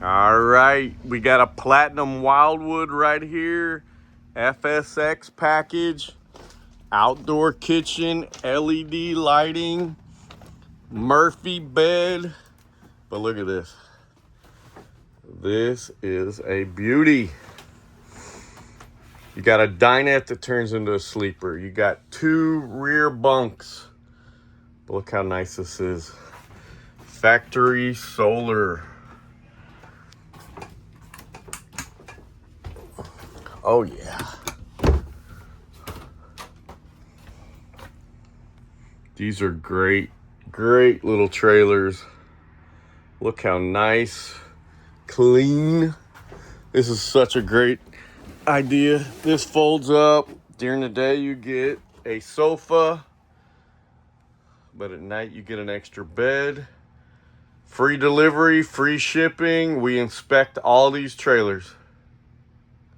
All right, we got a platinum Wildwood right here. FSX package, outdoor kitchen, LED lighting, Murphy bed. But look at this. This is a beauty. You got a dinette that turns into a sleeper. You got 2 rear bunks. But look how nice this is. Factory solar. Oh yeah. These are great little trailers. Look how nice, clean. This is such a great idea. This folds up. During the day you get a sofa, but at night you get an extra bed. Free delivery, free shipping. We inspect all these trailers.